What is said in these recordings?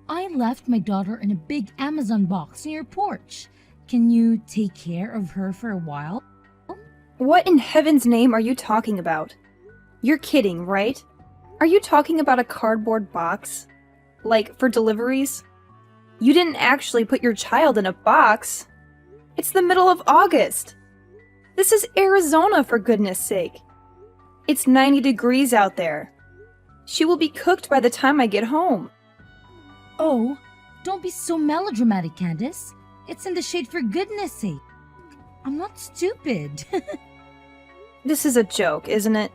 I left my daughter in a big Amazon box near your porch. Can you take care of her for a while? What in heaven's name are you talking about? You're kidding, right? Are you talking about a cardboard box? Like, for deliveries? You didn't actually put your child in a box. It's the middle of August. This is Arizona, for goodness sake. It's 90 degrees out there. She will be cooked by the time I get home. Oh, don't be so melodramatic, Candace. It's in the shade for goodness sake. I'm not stupid. This is a joke, isn't it?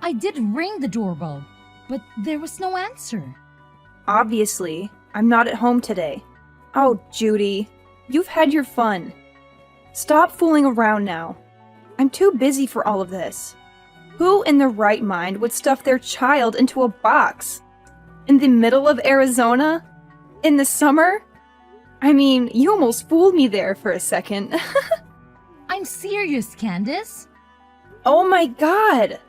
I did ring the doorbell, but there was no answer. Obviously, I'm not at home today. Oh, Judy, you've had your fun. Stop fooling around now. I'm too busy for all of this. Who in their right mind would stuff their child into a box? In the middle of Arizona? In the summer? I mean, you almost fooled me there for a second. I'm serious, Candace. Oh my god!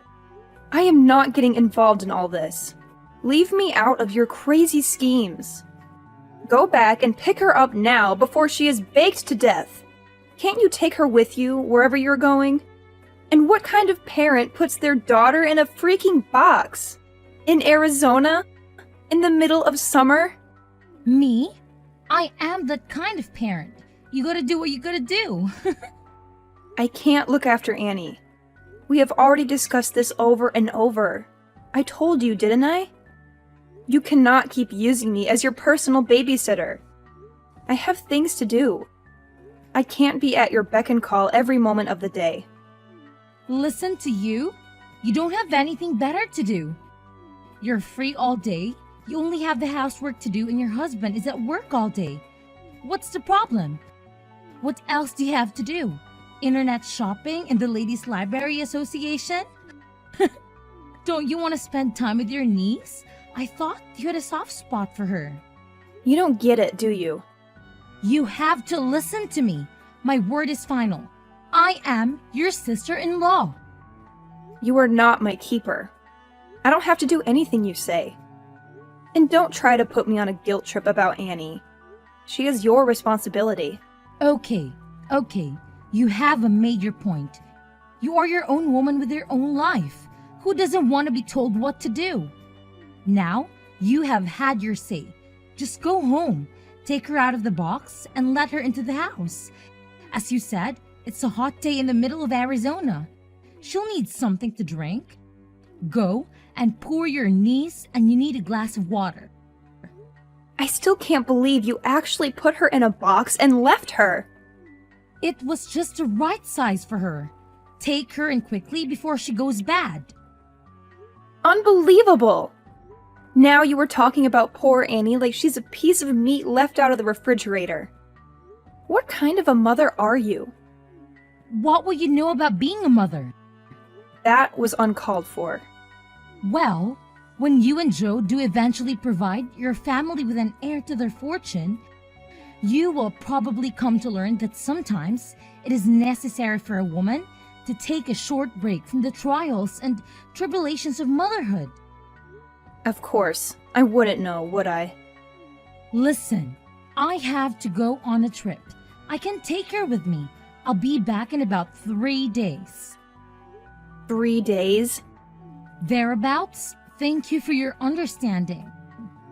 I am not getting involved in all this. Leave me out of your crazy schemes. Go back and pick her up now before she is baked to death. Can't you take her with you wherever you're going? And what kind of parent puts their daughter in a freaking box? In Arizona? In the middle of summer? Me? I am that kind of parent. You gotta do what you gotta do. I can't look after Annie. We have already discussed this over and over. I told you, didn't I? You cannot keep using me as your personal babysitter. I have things to do. I can't be at your beck and call every moment of the day. Listen to you? You don't have anything better to do. You're free all day. You only have the housework to do and your husband is at work all day. What's the problem? What else do you have to do? Internet shopping and the Ladies Library Association? Don't you want to spend time with your niece? I thought you had a soft spot for her. You don't get it, do you? You have to listen to me. My word is final. I am your sister-in-law. You are not my keeper. I don't have to do anything you say. And don't try to put me on a guilt trip about Annie. She is your responsibility. Okay. You have made your point. You are your own woman with your own life. Who doesn't want to be told what to do? Now, you have had your say. Just go home, take her out of the box, and let her into the house. As you said, it's a hot day in the middle of Arizona. She'll need something to drink. Go and pour your niece, and you need a glass of water. I still can't believe you actually put her in a box and left her. It was just the right size for her. Take her in quickly before she goes bad. Unbelievable! Now you are talking about poor Annie like she's a piece of meat left out of the refrigerator. What kind of a mother are you? What will you know about being a mother? That was uncalled for. Well, when you and Joe do eventually provide your family with an heir to their fortune, you will probably come to learn that sometimes it is necessary for a woman to take a short break from the trials and tribulations of motherhood. Of course, I wouldn't know, would I? Listen, I have to go on a trip. I can take her with me. I'll be back in about 3 days. 3 days? Thereabouts. Thank you for your understanding.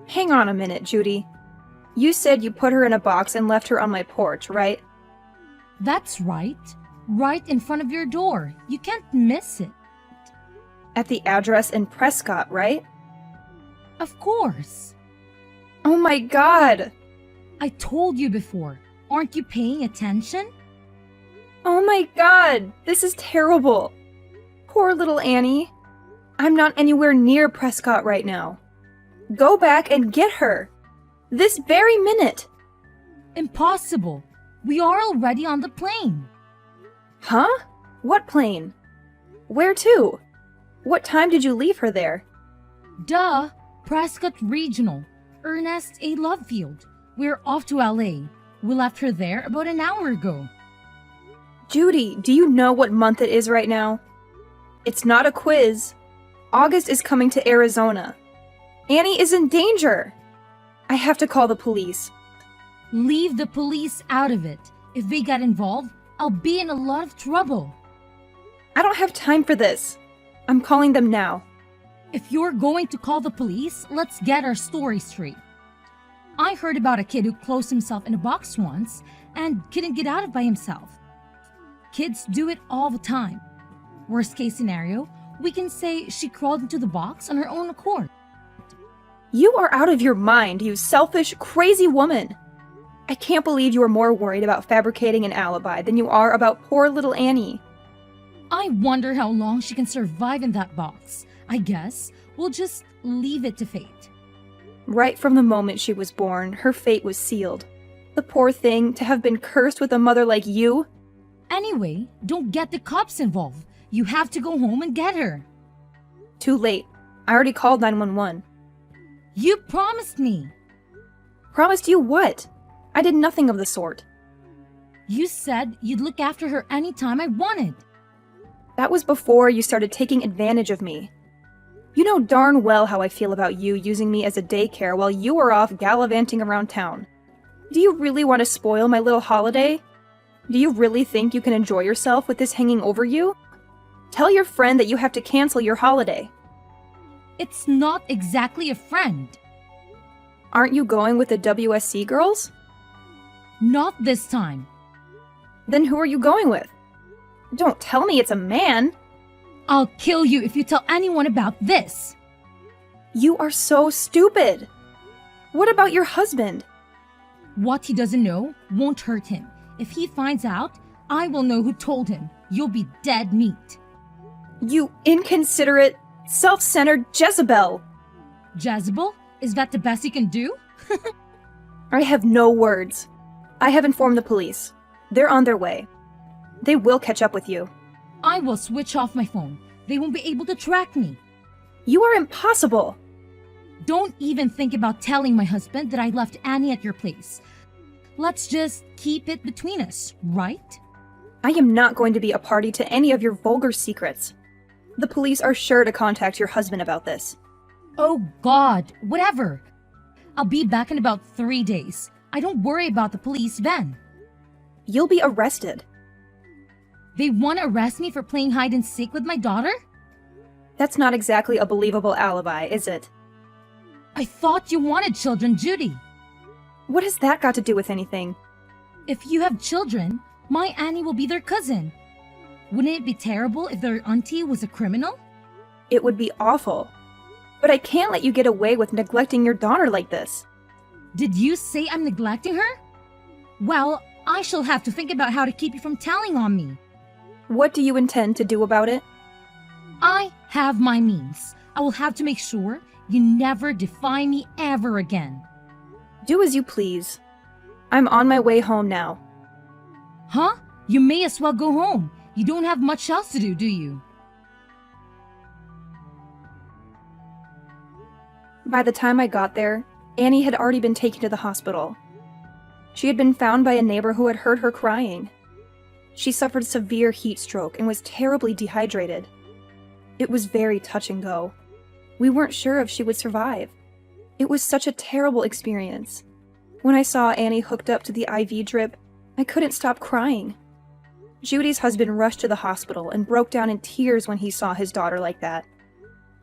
Hang on a minute, Judy. You said you put her in a box and left her on my porch, right? That's right. Right in front of your door. You can't miss it. At the address in Prescott, right? Of course. Oh my god! I told you before. Aren't you paying attention? Oh my god! This is terrible! Poor little Annie. I'm not anywhere near Prescott right now. Go back and get her! This very minute! Impossible. We are already on the plane. Huh? What plane? Where to? What time did you leave her there? Duh. Prescott Regional. Ernest A. Lovefield. We're off to LA. We left her there about an hour ago. Judy, do you know what month it is right now? It's not a quiz. August is coming to Arizona. Annie is in danger. I have to call the police. Leave the police out of it. If they get involved, I'll be in a lot of trouble. I don't have time for this. I'm calling them now. If you're going to call the police, let's get our story straight. I heard about a kid who closed himself in a box once and couldn't get out of by himself. Kids do it all the time. Worst case scenario, we can say she crawled into the box on her own accord. You are out of your mind, you selfish, crazy woman. I can't believe you are more worried about fabricating an alibi than you are about poor little Annie. I wonder how long she can survive in that box. I guess we'll just leave it to fate. Right from the moment she was born, her fate was sealed. The poor thing, to have been cursed with a mother like you. Anyway, don't get the cops involved. You have to go home and get her. Too late. I already called 911. You promised me. Promised you what? I did nothing of the sort. You said you'd look after her anytime I wanted. That was before you started taking advantage of me. You know darn well how I feel about you using me as a daycare while you are off gallivanting around town. Do you really want to spoil my little holiday? Do you really think you can enjoy yourself with this hanging over you? Tell your friend that you have to cancel your holiday. It's not exactly a friend. Aren't you going with the WSC girls? Not this time. Then who are you going with? Don't tell me it's a man! I'll kill you if you tell anyone about this. You are so stupid! What about your husband? What he doesn't know won't hurt him. If he finds out, I will know who told him. You'll be dead meat. You inconsiderate, self-centered Jezebel! Jezebel? Is that the best you can do? I have no words. I have informed the police. They're on their way. They will catch up with you. I will switch off my phone. They won't be able to track me. You are impossible! Don't even think about telling my husband that I left Annie at your place. Let's just keep it between us, right? I am not going to be a party to any of your vulgar secrets. The police are sure to contact your husband about this. Oh God, whatever. I'll be back in about 3 days. I don't worry about the police then. You'll be arrested. They want to arrest me for playing hide and seek with my daughter? That's not exactly a believable alibi, is it? I thought you wanted children, Judy. What has that got to do with anything? If you have children, my Annie will be their cousin. Wouldn't it be terrible if their auntie was a criminal? It would be awful. But I can't let you get away with neglecting your daughter like this. Did you say I'm neglecting her? Well, I shall have to think about how to keep you from telling on me. What do you intend to do about it? I have my means. I will have to make sure you never defy me ever again. Do as you please. I'm on my way home now. Huh? You may as well go home. You don't have much else to do you? By the time I got there, Annie had already been taken to the hospital. She had been found by a neighbor who had heard her crying. She suffered severe heat stroke and was terribly dehydrated. It was very touch and go. We weren't sure if she would survive. It was such a terrible experience. When I saw Annie hooked up to the IV drip, I couldn't stop crying. Judy's husband rushed to the hospital and broke down in tears when he saw his daughter like that.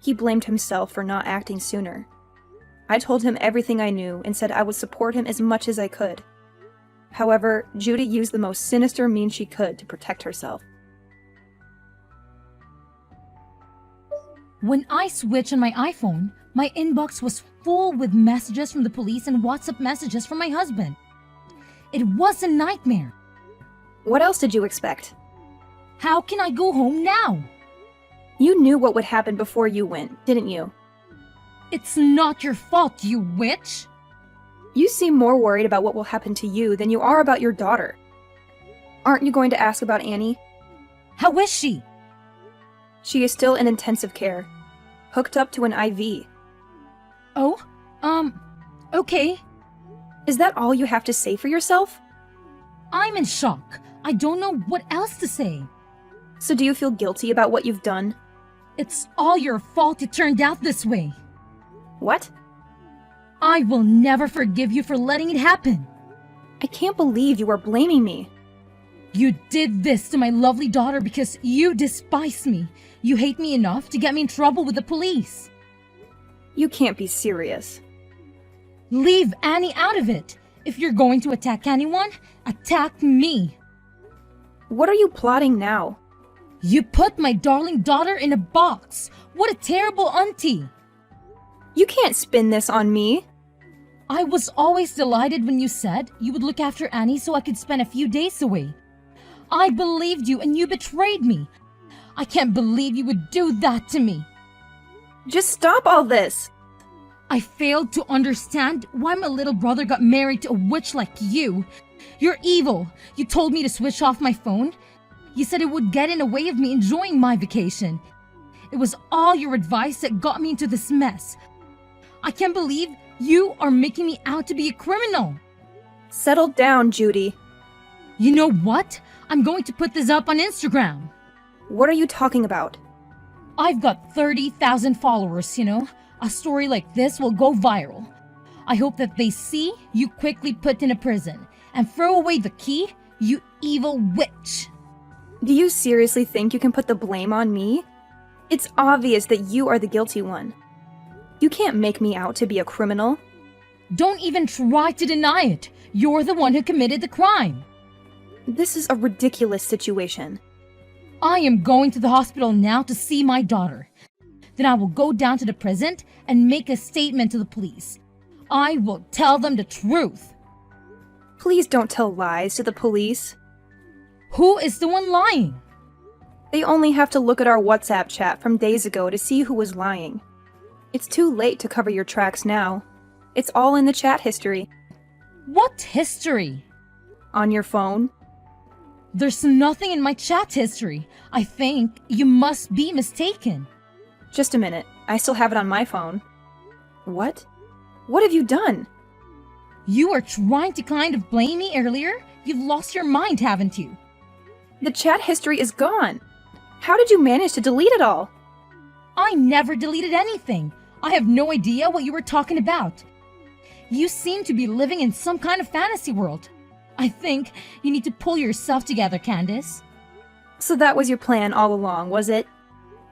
He blamed himself for not acting sooner. I told him everything I knew and said I would support him as much as I could. However, Judy used the most sinister means she could to protect herself. When I switched on my iPhone, my inbox was full with messages from the police and WhatsApp messages from my husband. It was a nightmare. What else did you expect? How can I go home now? You knew what would happen before you went, didn't you? It's not your fault, you witch! You seem more worried about what will happen to you than you are about your daughter. Aren't you going to ask about Annie? How is she? She is still in intensive care, hooked up to an IV. Oh, okay. Is that all you have to say for yourself? I'm in shock. I don't know what else to say. So do you feel guilty about what you've done? It's all your fault it turned out this way. What? I I will never forgive you for letting it happen. I can't believe you are blaming me. You did this to my lovely daughter because you despise me. You hate me enough to get me in trouble with the police. You can't be serious. Leave Annie out of it. If you're going to attack anyone, attack me. What are you plotting now? You put my darling daughter in a box. What a terrible auntie. You can't spin this on me. I was always delighted when you said you would look after Annie so I could spend a few days away. I believed you and you betrayed me. I can't believe you would do that to me. Just stop all this. I failed to understand why my little brother got married to a witch like you. You're evil. You told me to switch off my phone. You said it would get in the way of me enjoying my vacation. It was all your advice that got me into this mess. I can't believe you are making me out to be a criminal. Settle down, Judy. You know what? I'm going to put this up on Instagram. What are you talking about? I've got 30,000 followers, you know. A story like this will go viral. I hope that they see you quickly put in a prison and throw away the key, you evil witch. Do you seriously think you can put the blame on me? It's obvious that you are the guilty one. You can't make me out to be a criminal. Don't even try to deny it. You're the one who committed the crime. This is a ridiculous situation. I am going to the hospital now to see my daughter. Then I will go down to the prison and make a statement to the police. I will tell them the truth. Please don't tell lies to the police. Who is the one lying? They only have to look at our WhatsApp chat from days ago to see who was lying. It's too late to cover your tracks now. It's all in the chat history. What history? On your phone. There's nothing in my chat history. I think you must be mistaken. Just a minute. I still have it on my phone. What? What have you done? You were trying to kind of blame me earlier? You've lost your mind, haven't you? The chat history is gone. How did you manage to delete it all? I never deleted anything. I have no idea what you were talking about. You seem to be living in some kind of fantasy world. I think you need to pull yourself together, Candace. So that was your plan all along, was it?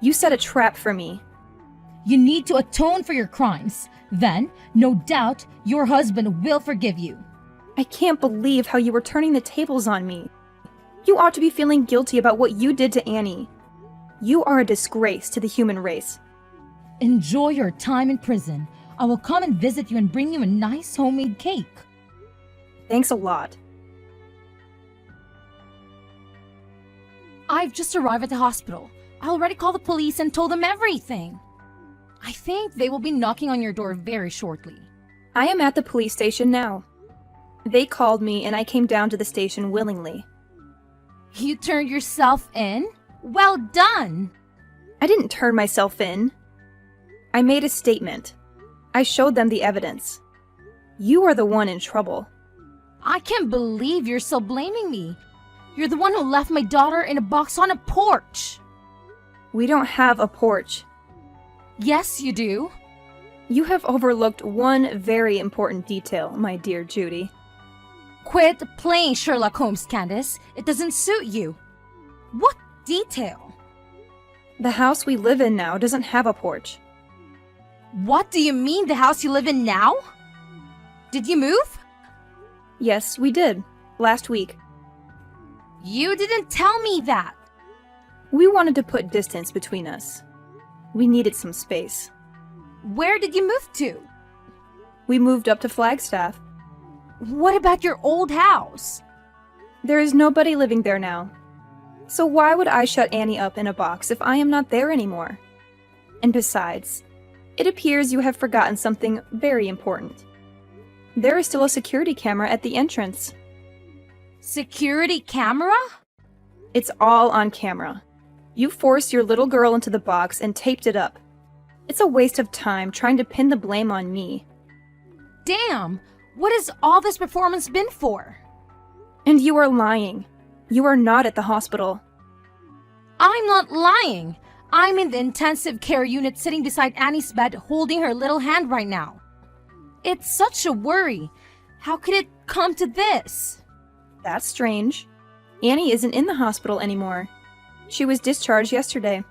You set a trap for me. You need to atone for your crimes. Then, no doubt, your husband will forgive you. I can't believe how you were turning the tables on me. You ought to be feeling guilty about what you did to Annie. You are a disgrace to the human race. Enjoy your time in prison. I will come and visit you and bring you a nice homemade cake. Thanks a lot. I've just arrived at the hospital. I already called the police and told them everything. I think they will be knocking on your door very shortly. I am at the police station now. They called me and I came down to the station willingly. You turned yourself in? Well done! I didn't turn myself in. I made a statement. I showed them the evidence. You are the one in trouble. I can't believe you're still blaming me. You're the one who left my daughter in a box on a porch. We don't have a porch. Yes, you do. You have overlooked one very important detail, my dear Judy. Quit playing Sherlock Holmes, Candace. It doesn't suit you. What detail? The house we live in now doesn't have a porch. What do you mean, the house you live in now? Did you move? Yes, we did. Last week. You didn't tell me that. We wanted to put distance between us. We needed some space. Where did you move to? We moved up to Flagstaff. What about your old house? There is nobody living there now. So why would I shut Annie up in a box if I am not there anymore? And besides, it appears you have forgotten something very important. There is still a security camera at the entrance. Security camera? It's all on camera. You forced your little girl into the box and taped it up. It's a waste of time trying to pin the blame on me. Damn! What has all this performance been for? And you are lying. You are not at the hospital. I'm not lying. I'm in the intensive care unit sitting beside Annie's bed holding her little hand right now. It's such a worry. How could it come to this? That's strange. Annie isn't in the hospital anymore. She was discharged yesterday.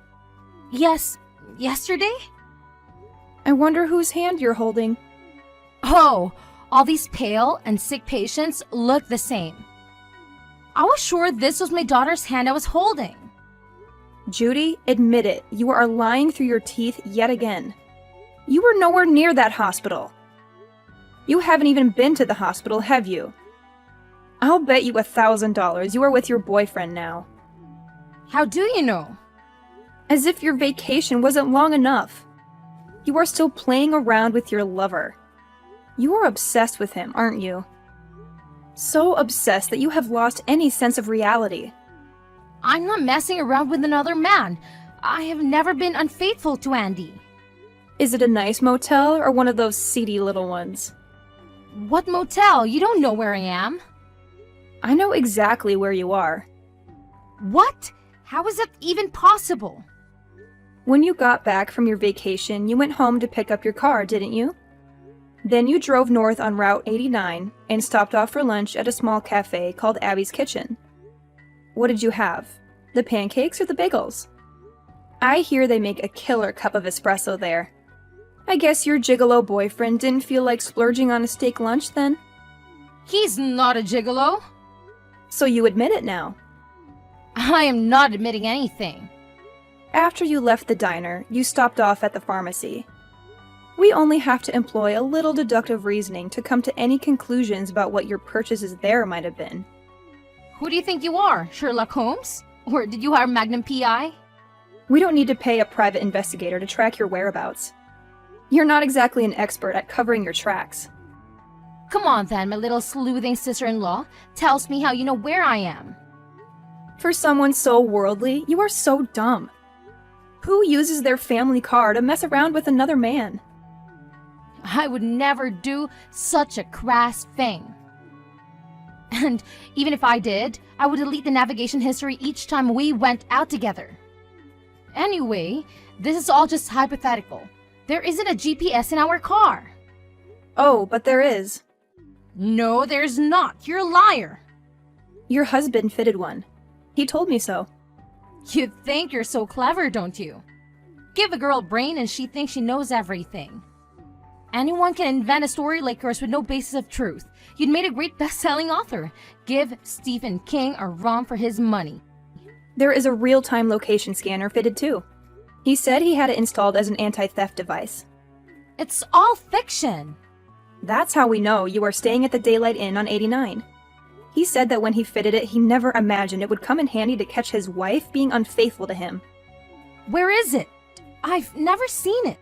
Yes, yesterday? I wonder whose hand you're holding. Oh, all these pale and sick patients look the same. I was sure this was my daughter's hand I was holding. Judy, admit it. You are lying through your teeth yet again. You were nowhere near that hospital. You haven't even been to the hospital, have you? I'll bet you $1,000 you are with your boyfriend now. How do you know? As if your vacation wasn't long enough. You are still playing around with your lover. You are obsessed with him, aren't you? So obsessed that you have lost any sense of reality. I'm not messing around with another man. I have never been unfaithful to Andy. Is it a nice motel or one of those seedy little ones? What motel? You don't know where I am. I know exactly where you are. What? How is that even possible? When you got back from your vacation, you went home to pick up your car, didn't you? Then you drove north on Route 89 and stopped off for lunch at a small cafe called Abby's Kitchen. What did you have? The pancakes or the bagels? I hear they make a killer cup of espresso there. I guess your gigolo boyfriend didn't feel like splurging on a steak lunch then? He's not a gigolo. So you admit it now. I am not admitting anything. After you left the diner, you stopped off at the pharmacy. We only have to employ a little deductive reasoning to come to any conclusions about what your purchases there might have been. Who do you think you are, Sherlock Holmes? Or did you hire Magnum P.I.? We don't need to pay a private investigator to track your whereabouts. You're not exactly an expert at covering your tracks. Come on then, my little sleuthing sister-in-law. Tells me how you know where I am. For someone so worldly, you are so dumb. Who uses their family car to mess around with another man? I would never do such a crass thing. And even if I did, I would delete the navigation history each time we went out together. Anyway, this is all just hypothetical. There isn't a GPS in our car. Oh, but there is. No, there's not. You're a liar. Your husband fitted one. He told me so. You think you're so clever, don't you? Give a girl a brain and she thinks she knows everything. Anyone can invent a story like yours with no basis of truth. You'd made a great best-selling author. Give Stephen King a run for his money. There is a real-time location scanner fitted too. He said he had it installed as an anti-theft device. It's all fiction. That's how we know you are staying at the Daylight Inn on 89. He said that when he fitted it, he never imagined it would come in handy to catch his wife being unfaithful to him. Where is it? I've never seen it.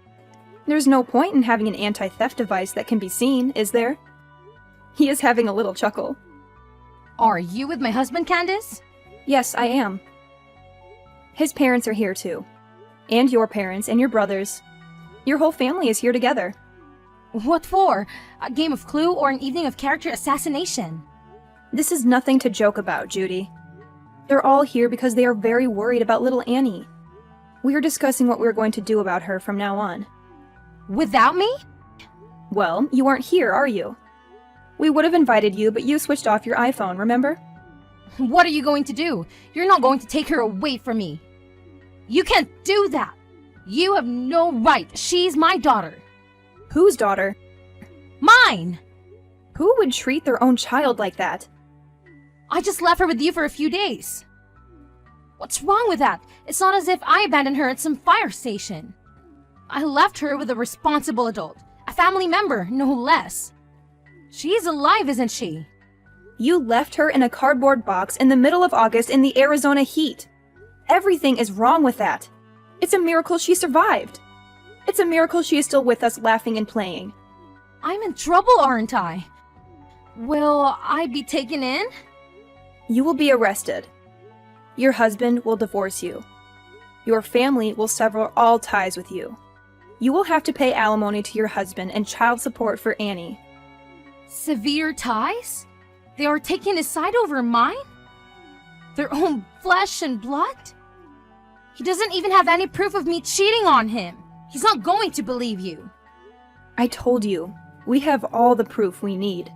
There's no point in having an anti-theft device that can be seen, is there? He is having a little chuckle. Are you with my husband, Candace? Yes, I am. His parents are here too. And your parents and your brothers. Your whole family is here together. What for? A game of Clue or an evening of character assassination? This is nothing to joke about, Judy. They're all here because they are very worried about little Annie. We are discussing what we're going to do about her from now on. Without me? Well, you aren't here, are you? We would have invited you, but you switched off your iPhone, remember? What are you going to do? You're not going to take her away from me. You can't do that. You have no right. She's my daughter. Whose daughter? Mine! Who would treat their own child like that? I just left her with you for a few days. What's wrong with that? It's not as if I abandoned her at some fire station. I left her with a responsible adult, a family member, no less. She's alive, isn't she? You left her in a cardboard box in the middle of August in the Arizona heat. Everything is wrong with that. It's a miracle she survived. It's a miracle she is still with us laughing and playing. I'm in trouble, aren't I? Will I be taken in? You will be arrested. Your husband will divorce you. Your family will sever all ties with you. You will have to pay alimony to your husband and child support for Annie. Severe ties? They are taking his side over mine? Their own flesh and blood? He doesn't even have any proof of me cheating on him. He's not going to believe you. I told you, We have all the proof we need.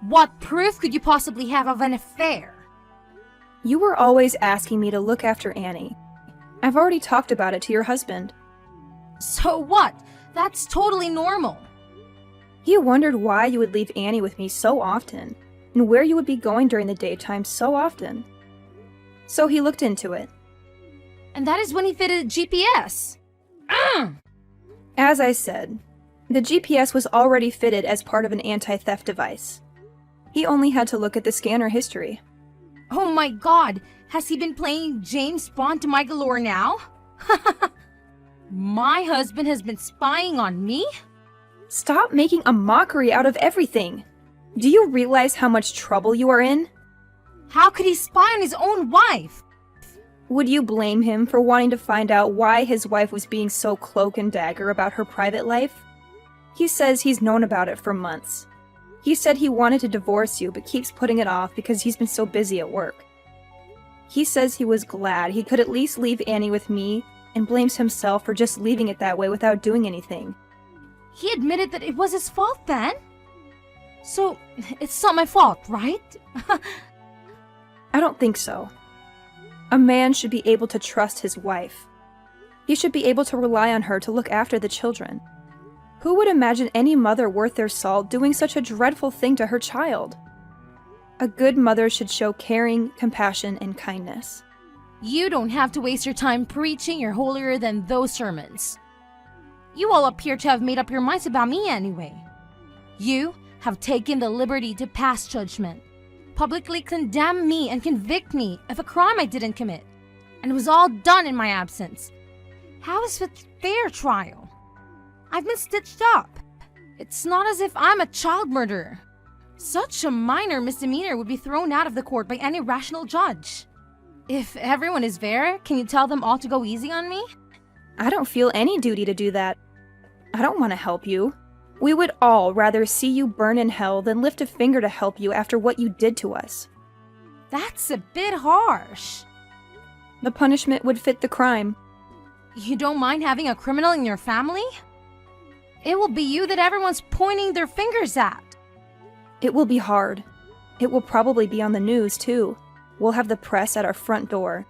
What proof could you possibly have of an affair? You were always asking me to look after Annie. I've already talked about it to your husband. So what? That's totally normal. He wondered why you would leave Annie with me so often, and where you would be going during the daytime so often. So he looked into it. And that is when he fitted a GPS. As I said, the GPS was already fitted as part of an anti-theft device. He only had to look at the scanner history. Oh my god, has he been playing James Bond to my galore now? My husband has been spying on me? Stop making a mockery out of everything. Do you realize how much trouble you are in? How could he spy on his own wife? Would you blame him for wanting to find out why his wife was being so cloak and dagger about her private life? He says he's known about it for months. He said he wanted to divorce you but keeps putting it off because he's been so busy at work. He says he was glad he could at least leave Annie with me and blames himself for just leaving it that way without doing anything. He admitted that it was his fault then? So, it's not my fault, right? I don't think so. A man should be able to trust his wife. He should be able to rely on her to look after the children. Who would imagine any mother worth their salt doing such a dreadful thing to her child? A good mother should show caring, compassion, and kindness. You don't have to waste your time preaching you're holier than those sermons. You all appear to have made up your minds about me anyway. You have taken the liberty to pass judgment, publicly condemn me and convict me of a crime I didn't commit, and it was all done in my absence. How is it fair trial? I've been stitched up. It's not as if I'm a child murderer. Such a minor misdemeanor would be thrown out of the court by any rational judge. If everyone is fair, can you tell them all to go easy on me? I don't feel any duty to do that. I don't want to help you. We would all rather see you burn in hell than lift a finger to help you after what you did to us. That's a bit harsh. The punishment would fit the crime. You don't mind having a criminal in your family? It will be you that everyone's pointing their fingers at. It will be hard. It will probably be on the news, too. We'll have the press at our front door.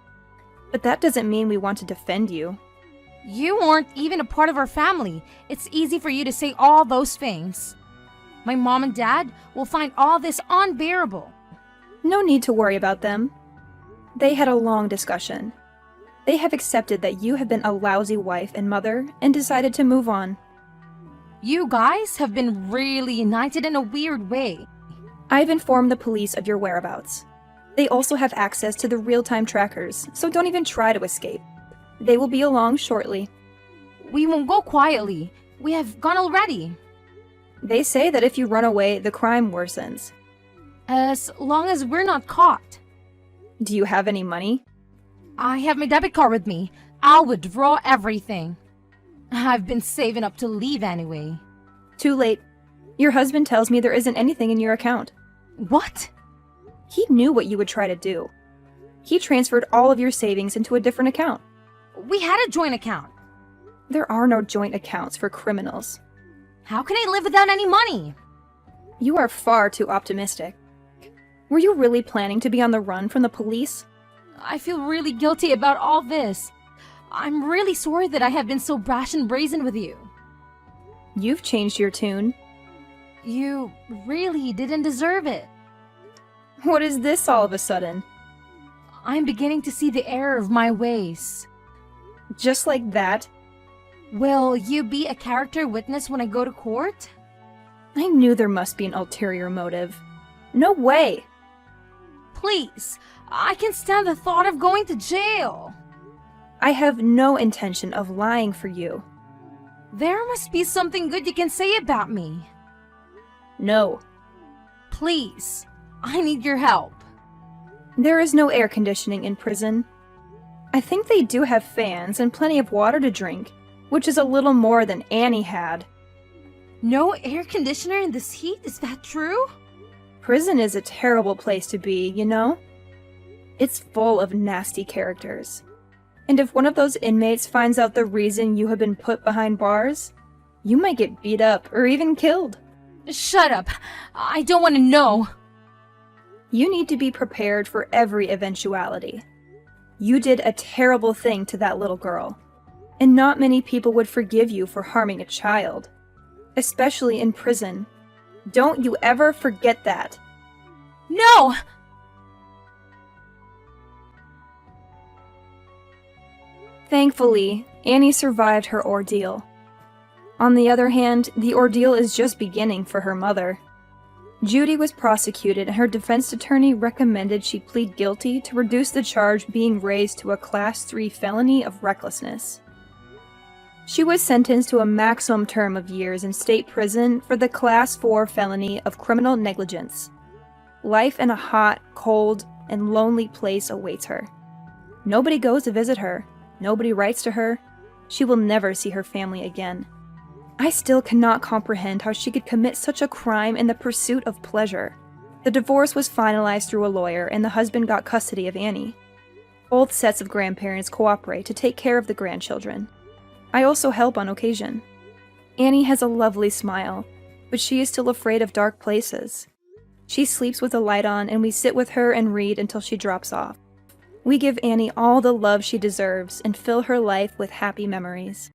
But that doesn't mean we want to defend you. You aren't even a part of our family. It's easy for you to say all those things. My mom and dad will find all this unbearable. No need to worry about them. They had a long discussion. They have accepted that you have been a lousy wife and mother and decided to move on. You guys have been really united in a weird way. I've informed the police of your whereabouts. They also have access to the real-time trackers, so don't even try to escape. They will be along shortly. We won't go quietly. We have gone already. They say that if you run away, the crime worsens. As long as we're not caught. Do you have any money? I have my debit card with me. I'll withdraw everything. I've been saving up to leave anyway. Too late. Your husband tells me there isn't anything in your account. What? He knew what you would try to do. He transferred all of your savings into a different account. We had a joint account. There are no joint accounts for criminals. How can I live without any money? You are far too optimistic. Were you really planning to be on the run from the police? I feel really guilty about all this. I'm really sorry that I have been so brash and brazen with you. You've changed your tune. You really didn't deserve it. What is this all of a sudden? I'm beginning to see the error of my ways. Just like that? Will you be a character witness when I go to court? I knew there must be an ulterior motive. No way! Please, I can't stand the thought of going to jail. I have no intention of lying for you. There must be something good you can say about me. No. Please, I need your help. There is no air conditioning in prison. I think they do have fans and plenty of water to drink, which is a little more than Annie had. No air conditioner in this heat? Is that true? Prison is a terrible place to be, you know? It's full of nasty characters. And if one of those inmates finds out the reason you have been put behind bars, you might get beat up or even killed. Shut up. I don't want to know. You need to be prepared for every eventuality. You did a terrible thing to that little girl, and not many people would forgive you for harming a child, especially in prison. Don't you ever forget that. No! Thankfully, Annie survived her ordeal. On the other hand, the ordeal is just beginning for her mother. Judy was prosecuted and her defense attorney recommended she plead guilty to reduce the charge being raised to a Class 3 felony of recklessness. She was sentenced to a maximum term of years in state prison for the Class 4 felony of criminal negligence. Life in a hot, cold, and lonely place awaits her. Nobody goes to visit her. Nobody writes to her. She will never see her family again. I still cannot comprehend how she could commit such a crime in the pursuit of pleasure. The divorce was finalized through a lawyer, and the husband got custody of Annie. Both sets of grandparents cooperate to take care of the grandchildren. I also help on occasion. Annie has a lovely smile, but she is still afraid of dark places. She sleeps with a light on, and we sit with her and read until she drops off. We give Annie all the love she deserves and fill her life with happy memories.